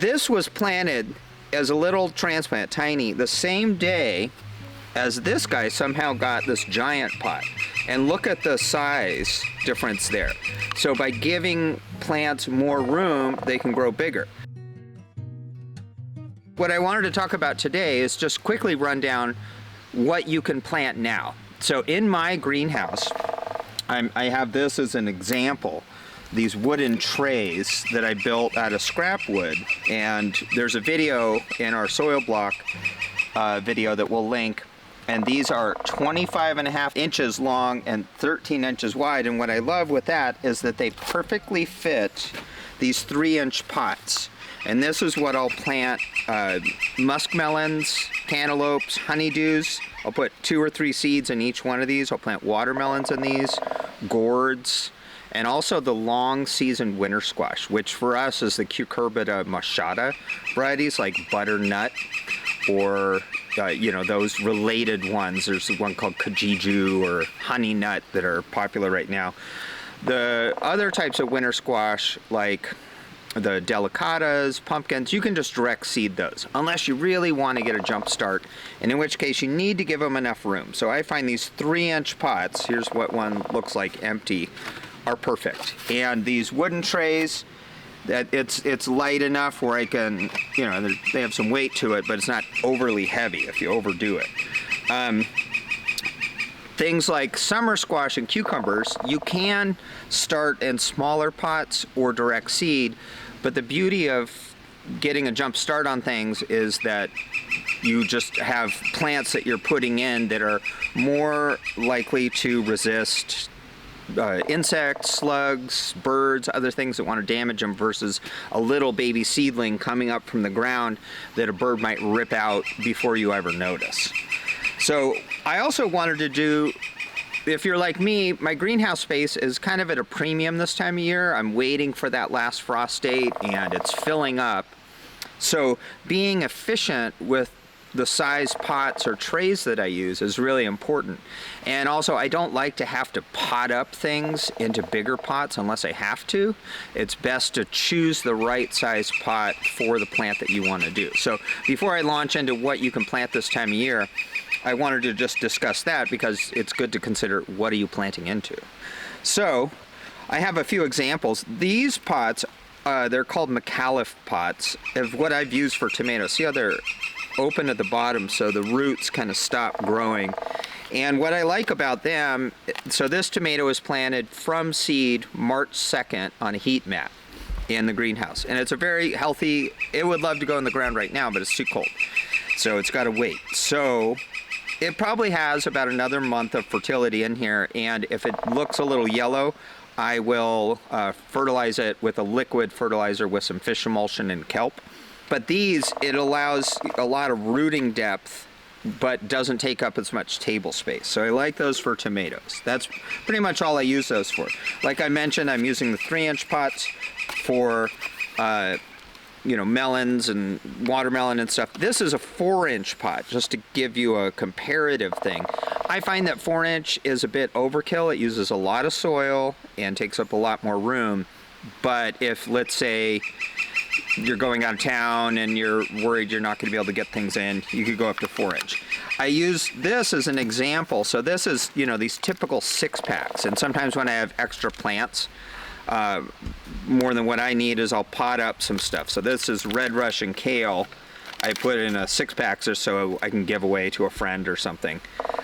this was planted as a little transplant, tiny, the same day as this guy somehow got this giant pot. And look at the size difference there. So by giving plants more room, they can grow bigger. What I wanted to talk about today is just quickly run down what you can plant now. So in my greenhouse, I have this as an example, these wooden trays that I built out of scrap wood. And there's a video in our soil block video that we'll link. And these are 25.5 inches long and 13 inches wide. And what I love with that is that they perfectly fit these 3-inch pots. And this is what I'll plant muskmelons, cantaloupes, honeydews. I'll put 2 or 3 seeds in each one of these. I'll plant watermelons in these, gourds, and also the long seasoned winter squash, which for us is the Cucurbita machata varieties like butternut or those related ones. There's one called Kajiju or honey nut that are popular right now. The other types of winter squash like the delicatas, pumpkins, you can just direct seed those unless you really want to get a jump start, and in which case you need to give them enough room. So I find these 3-inch pots, here's what one looks like empty, are perfect. And these wooden trays, that it's light enough where I can, they have some weight to it, but it's not overly heavy if you overdo it. Things like summer squash and cucumbers, you can start in smaller pots or direct seed, but the beauty of getting a jump start on things is that you just have plants that you're putting in that are more likely to resist insects, slugs, birds, other things that want to damage them versus a little baby seedling coming up from the ground that a bird might rip out before you ever notice. So I also wanted to do, if you're like me, my greenhouse space is kind of at a premium this time of year. I'm waiting for that last frost date and it's filling up. So being efficient with the size pots or trays that I use is really important. And also I don't like to have to pot up things into bigger pots unless I have to. It's best to choose the right size pot for the plant that you want to do. So before I launch into what you can plant this time of year, I wanted to just discuss that because it's good to consider what are you planting into. So I have a few examples. These pots, they're called McAuliffe pots, of what I've used for tomatoes. See how they're open at the bottom so the roots kind of stop growing. And what I like about them, so this tomato is planted from seed March 2nd on a heat mat in the greenhouse. And it's a very healthy, it would love to go in the ground right now, but it's too cold. So it's got to wait. So it probably has about another month of fertility in here. And if it looks a little yellow, I will fertilize it with a liquid fertilizer with some fish emulsion and kelp. But these, it allows a lot of rooting depth, but doesn't take up as much table space. So I like those for tomatoes. That's pretty much all I use those for. Like I mentioned, I'm using the 3-inch pots for, melons and watermelon and stuff. This is a 4-inch pot, just to give you a comparative thing. I find that 4-inch is a bit overkill. It uses a lot of soil and takes up a lot more room. But if, let's say, you're going out of town and you're worried you're not going to be able to get things in, you could go up to 4-inch. I use this as an example. So this is, these typical 6-packs. And sometimes when I have extra plants, more than what I need is I'll pot up some stuff. So this is red Russian kale. I put in a 6-pack or so I can give away to a friend or something.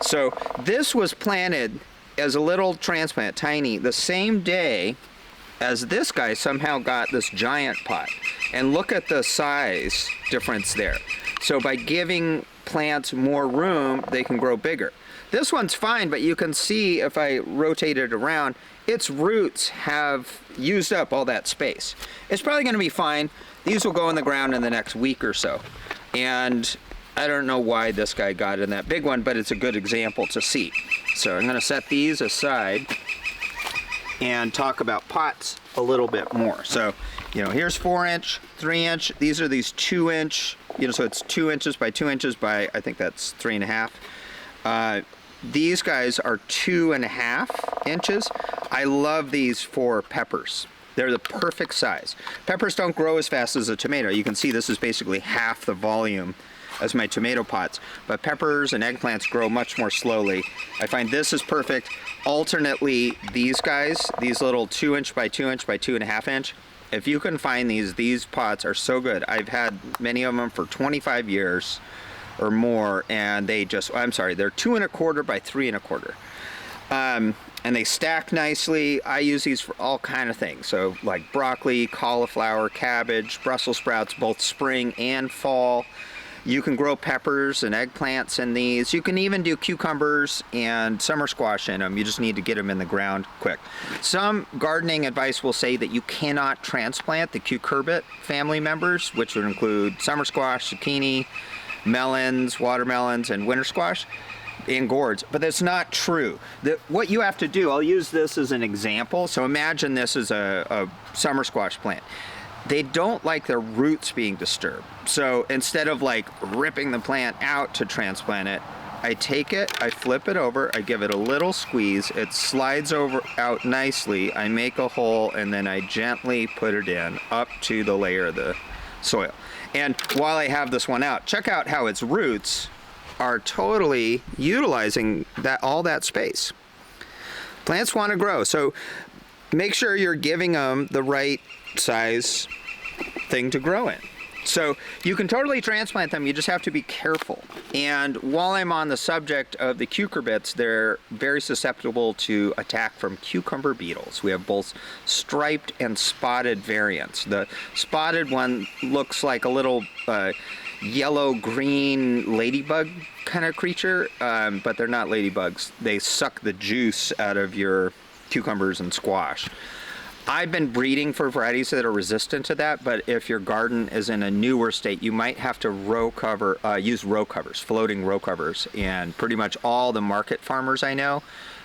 So this was planted as a little transplant, tiny, the same day as this guy somehow got this giant pot. And look at the size difference there. So by giving plants more room, they can grow bigger. This one's fine, but you can see if I rotate it around, its roots have used up all that space. It's probably going to be fine. These will go in the ground in the next week or so. And I don't know why this guy got in that big one, but it's a good example to see. So I'm going to set these aside and talk about pots a little bit more. So, here's 4-inch, 3-inch. These are these 2-inch, so it's 2 inches by 2 inches by, I think that's 3.5. These guys are 2.5 inches. I love these for peppers. They're the perfect size. Peppers don't grow as fast as a tomato. You can see this is basically half the volume as my tomato pots, but peppers and eggplants grow much more slowly. I find this is perfect. Alternately, these guys, these little 2" by 2" by 2.5 inch, if you can find these pots are so good. I've had many of them for 25 years or more, and they just, I'm sorry, they're 2 1/4 by 3 1/4. And they stack nicely. I use these for all kind of things. So like broccoli, cauliflower, cabbage, Brussels sprouts, both spring and fall. You can grow peppers and eggplants in these. You can even do cucumbers and summer squash in them. You just need to get them in the ground quick. Some gardening advice will say that you cannot transplant the cucurbit family members, which would include summer squash, zucchini, melons, watermelons, and winter squash in gourds, but that's not true. What you have to do, I'll use this as an example. So imagine this is a summer squash plant. They don't like their roots being disturbed. So instead of like ripping the plant out to transplant it, I take it, I flip it over, I give it a little squeeze, it slides out nicely, I make a hole, and then I gently put it in up to the layer of the soil. And while I have this one out, check out how its roots are totally utilizing all that space. Plants want to grow, so make sure you're giving them the right size thing to grow in. So you can totally transplant them, you just have to be careful. And while I'm on the subject of the cucurbits, they're very susceptible to attack from cucumber beetles. We have both striped and spotted variants. The spotted one looks like a little yellow-green ladybug kind of creature, but they're not ladybugs. They suck the juice out of your cucumbers and squash. I've been breeding for varieties that are resistant to that, but if your garden is in a newer state, you might have to use row covers, floating row covers. And pretty much all the market farmers I know,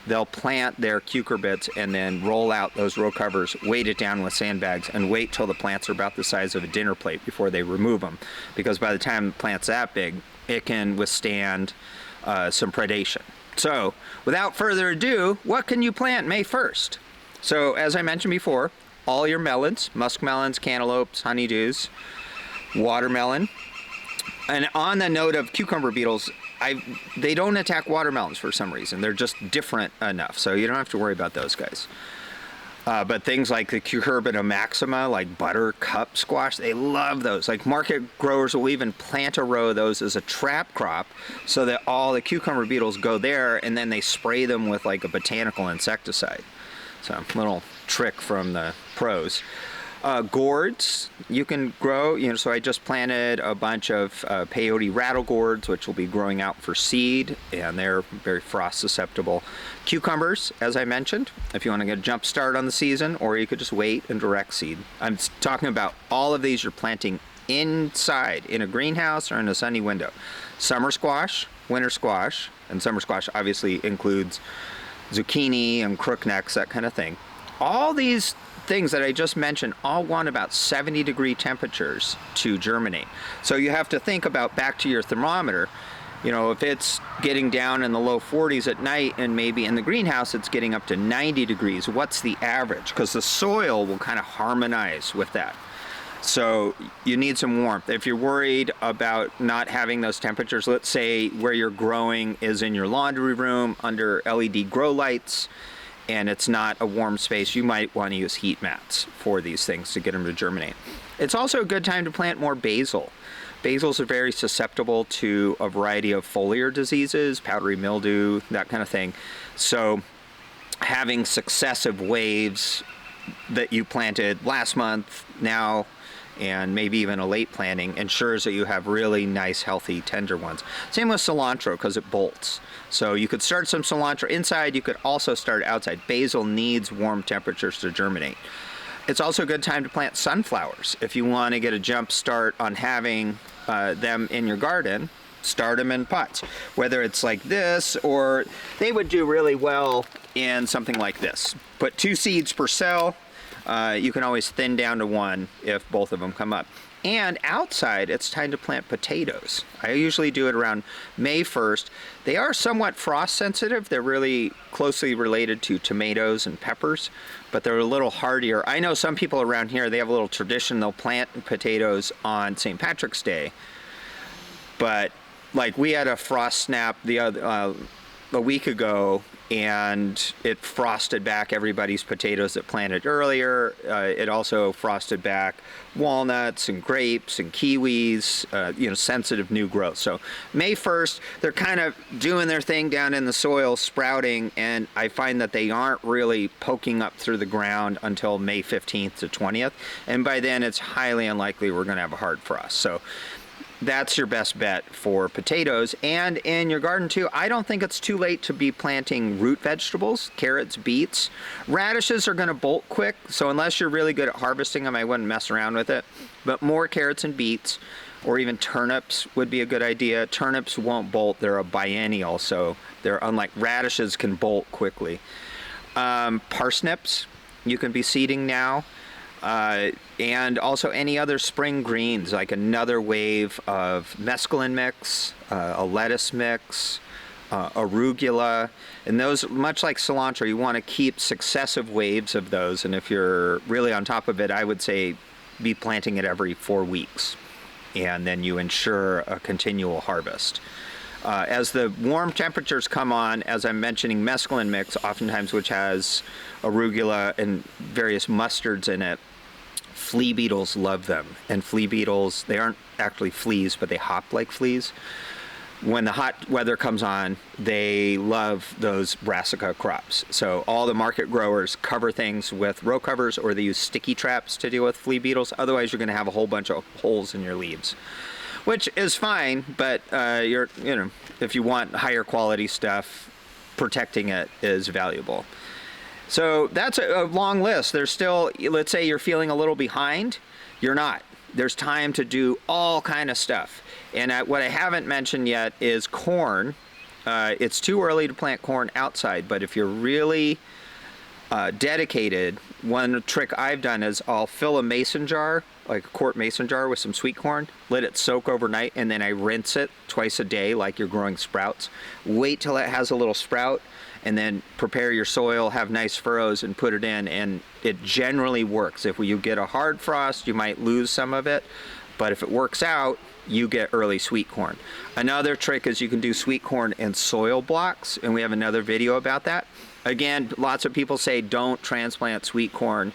they'll plant their cucurbits and then roll out those row covers, weight it down with sandbags, and wait till the plants are about the size of a dinner plate before they remove them. Because by the time the plant's that big, it can withstand some predation. So, without further ado, what can you plant May 1st? So, as I mentioned before, all your melons, muskmelons, cantaloupes, honeydews, watermelon. And on the note of cucumber beetles, they don't attack watermelons for some reason. They're just different enough, so you don't have to worry about those guys. But things like the Cucurbita maxima, like buttercup squash, they love those. Like market growers will even plant a row of those as a trap crop so that all the cucumber beetles go there, and then they spray them with like a botanical insecticide. So, little trick from the pros. Gourds you can grow, so I just planted a bunch of peyote rattle gourds, which will be growing out for seed, and they're very frost susceptible. Cucumbers, as I mentioned, if you want to get a jump start on the season, or you could just wait and direct seed. I'm talking about all of these you're planting inside, in a greenhouse or in a sunny window. Summer squash, winter squash, and summer squash obviously includes zucchini and crooknecks, that kind of thing. All these things that I just mentioned all want about 70-degree temperatures to germinate. So you have to think about, back to your thermometer, if it's getting down in the low 40s at night and maybe in the greenhouse it's getting up to 90 degrees, what's the average? Because the soil will kind of harmonize with that. So you need some warmth. If you're worried about not having those temperatures, let's say where you're growing is in your laundry room under LED grow lights, and it's not a warm space, you might want to use heat mats for these things to get them to germinate. It's also a good time to plant more basil. Basils are very susceptible to a variety of foliar diseases, powdery mildew, that kind of thing. So having successive waves that you planted last month, now, and maybe even a late planting, ensures that you have really nice, healthy, tender ones. Same with cilantro, because it bolts. So you could start some cilantro inside, you could also start outside. Basil needs warm temperatures to germinate. It's also a good time to plant sunflowers. If you want to get a jump start on having them in your garden, start them in pots. Whether it's like this, or they would do really well in something like this. Put 2 seeds per cell. You can always thin down to 1 if both of them come up. And outside, it's time to plant potatoes. I usually do it around May 1st. They are somewhat frost sensitive. They're really closely related to tomatoes and peppers, but they're a little hardier. I know some people around here, they have a little tradition. They'll plant potatoes on St. Patrick's Day. But like we had a frost snap a week ago, and it frosted back everybody's potatoes that planted earlier. It also frosted back walnuts and grapes and kiwis, sensitive new growth. So May 1st, they're kind of doing their thing down in the soil, sprouting, and I find that they aren't really poking up through the ground until May 15th to 20th. And by then, it's highly unlikely we're going to have a hard frost. So that's your best bet for potatoes. And in your garden too, I don't think it's too late to be planting root vegetables, carrots, beets. Radishes are going to bolt quick, so unless you're really good at harvesting them, I wouldn't mess around with it. But more carrots and beets, or even turnips would be a good idea. Turnips won't bolt, they're a biennial, so they're unlike radishes, can bolt quickly. Parsnips, you can be seeding now. And also any other spring greens, like another wave of mesclun mix, a lettuce mix, arugula, and those, much like cilantro, you want to keep successive waves of those. And if you're really on top of it, I would say be planting it every 4 weeks, and then you ensure a continual harvest. As the warm temperatures come on, as I'm mentioning, mesclun mix, oftentimes which has arugula and various mustards in it, flea beetles love them. And flea beetles, they aren't actually fleas, but they hop like fleas. When the hot weather comes on, they love those brassica crops. So all the market growers cover things with row covers, or they use sticky traps to deal with flea beetles. Otherwise, you're going to have a whole bunch of holes in your leaves, which is fine, but if you want higher quality stuff, protecting it is valuable. So that's a long list. There's still, let's say you're feeling a little behind. You're not. There's time to do all kind of stuff. And what I haven't mentioned yet is corn. It's too early to plant corn outside, but if you're really dedicated, one trick I've done is I'll fill a mason jar, like a quart mason jar, with some sweet corn, let it soak overnight, and then I rinse it twice a day like you're growing sprouts. Wait till it has a little sprout, and then prepare your soil, have nice furrows, and put it in, and it generally works. If you get a hard frost, you might lose some of it, but if it works out, you get early sweet corn. Another trick is you can do sweet corn in soil blocks, and we have another video about that. Again, lots of people say don't transplant sweet corn,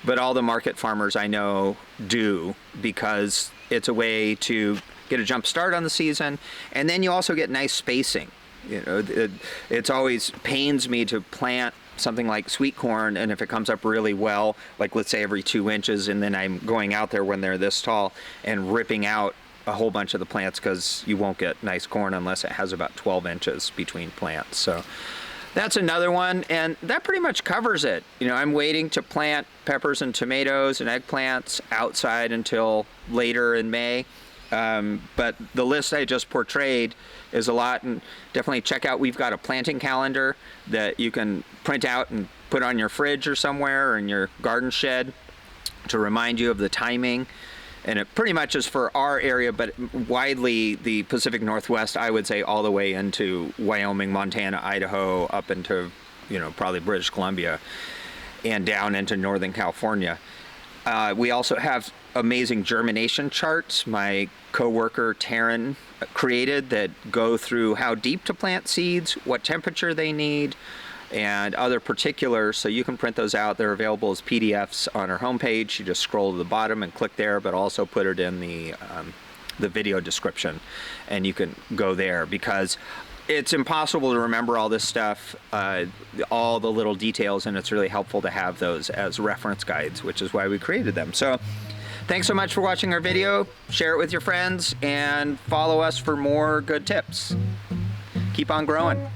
but all the market farmers I know do, because it's a way to get a jump start on the season, and then you also get nice spacing. It's always pains me to plant something like sweet corn, and if it comes up really well, like let's say every 2 inches, and then I'm going out there when they're this tall and ripping out a whole bunch of the plants, because you won't get nice corn unless it has about 12 inches between plants. So that's another one, and that pretty much covers it. I'm waiting to plant peppers and tomatoes and eggplants outside until later in May. But the list I just portrayed is a lot, and definitely check out, we've got a planting calendar that you can print out and put on your fridge or somewhere, or in your garden shed, to remind you of the timing. And it pretty much is for our area, but widely the Pacific Northwest, I would say, all the way into Wyoming, Montana, Idaho, up into, probably British Columbia, and down into Northern California. We also have amazing germination charts my coworker Taryn created, that go through how deep to plant seeds, what temperature they need, and other particulars. So you can print those out. They're available as PDFs on our homepage. You just scroll to the bottom and click there, but also put it in the video description, and you can go there, because it's impossible to remember all this stuff, all the little details, and it's really helpful to have those as reference guides, which is why we created them. So thanks so much for watching our video. Share it with your friends, and follow us for more good tips. Keep on growing.